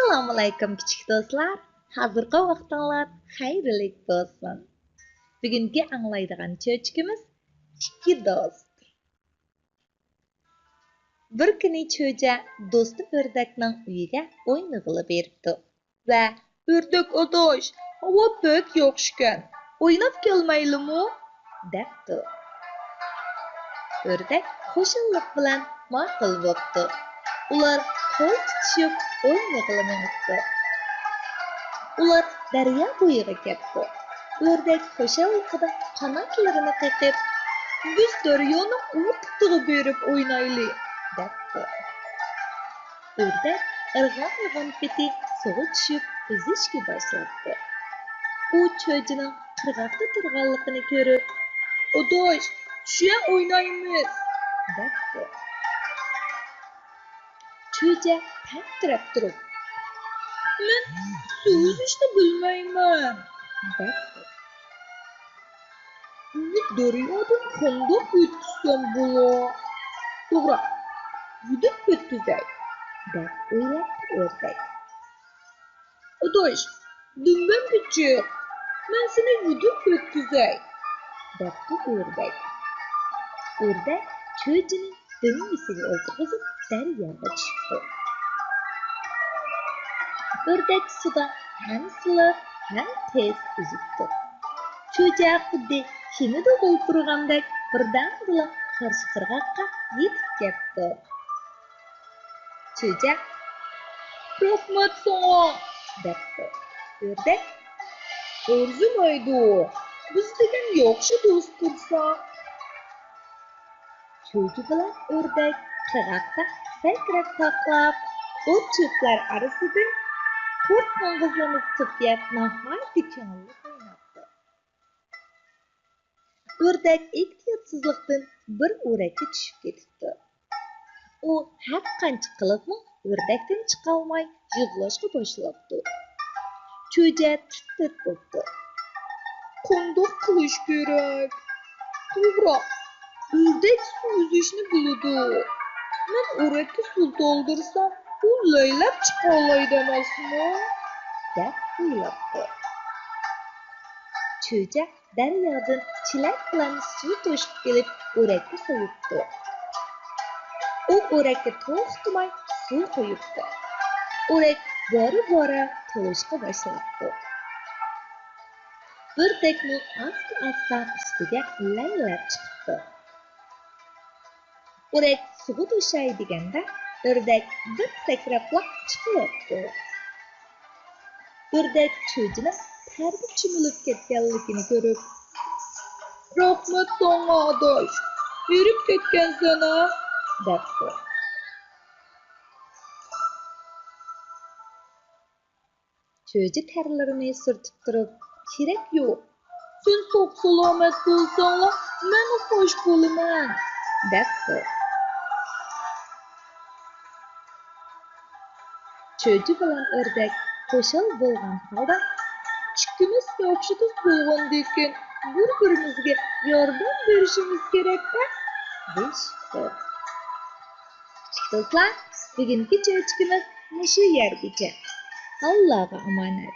Assalomu alaykum kichik do'stlar. Hozirgi vaqtinglar xayrli bo'lsin. Bugungi anglaydigan cho'chkimiz ikki do'st. Bir kuni cho'ja do'sti o'rdakning uyiga o'ynag'ili beribdi va "O'rdak odosh, havo pok yo'qshkan. O'ynab kelmaylimi?" debdi. O'rdak qo'shillik bilan ma'qul bo'pti. Ular qo'l tutishib o'ynag'ili minibdi. Ular daryo bo'yiga ketdi. O'rdak qo'shillikda qanotlarini qaqib, "Biz daryoni o'rtatiga berib o'ynaylik" debdi. O'rdak irg'on keti suvga tushib uzishga boshladi. U cho'jining qirg'oqda turganligini ko'rib, "Odosh, tushya o'ynaymiz" debdi. Cho'ja tantirab turib, "Men suv uzishni bilmayman" debdi. "Daryodan qandoq o'tkazsam bo'lar? To'g'ri, yudib o'tkazay" deb o'yladi o'rdak. "Odosh, dumbam kichik, men seni yudib o'tkazay" debdi o'rdak. O'rdak cho'jining dumbasiga o'tkazib daryoga tushdi. O'rdak suvda ham silliq, ham tez uzibdi. Cho'ja xuddi kemada o'tirgandek birdan-bir qarshi qirg'oqqa yetib ketdi. Cho'ja "Rahmat sana" debdi. O'rdak "Arzimaydi, biz degan yaxshi do'st tursa". Cho'ja bilan o'rdak qirg'oqda sakrab taqlab, o't-cho'plar orasidan to'rt qo'ng'izlarni tufyab nihoyatda ko'ngilli o'ynabdi. O'rdak ehtiyotsizlikdan bir o'rakka tushib ketibdi. U har qancha qilibmi o'rdakdan chiqolmay yig'lashga boshlabdi. Cho'ja tit-tit bo'ldi. "Qandoq qilish kerak? To'g'ri, o'rdak suv uzishni biladi. Men o'rakka suv to'ldirsam, u laylab chiqa oladi emasmi?" deb o'ylabdi. Cho'ja daryodan chelak bilan suv to'shib kelib o'rakka quyibdi. U o'rakka to'xtamay suv quyibdi. O'rak bora to'lishga boshlabdi. O'rdakning asta ustiga laylab chiqibdi. O'rak suvga to'shay deganda o'rdak bir sakrabla chiqibdi. O'rdak cho'jining targa cho'milib ketganligini ko'rib, "Rahmat sana, odosh, erib ketgansan-a" debdi. Cho'ji terlarini surtib turib, "Kerak yo'q. Sen sog'-salomat bo'lsanglar, men xush bo'laman" debdi. Cho'ji bilan o'rdak qo'shil bo'lgan holda "Ikkimiz yaxshi do'st bo'lgandan bir-birimizga yordam berishimiz kerak-da" deyishdi. Kichik do'stlar, bugungi cho'chkimiz shu yergacha. Allohga omonat.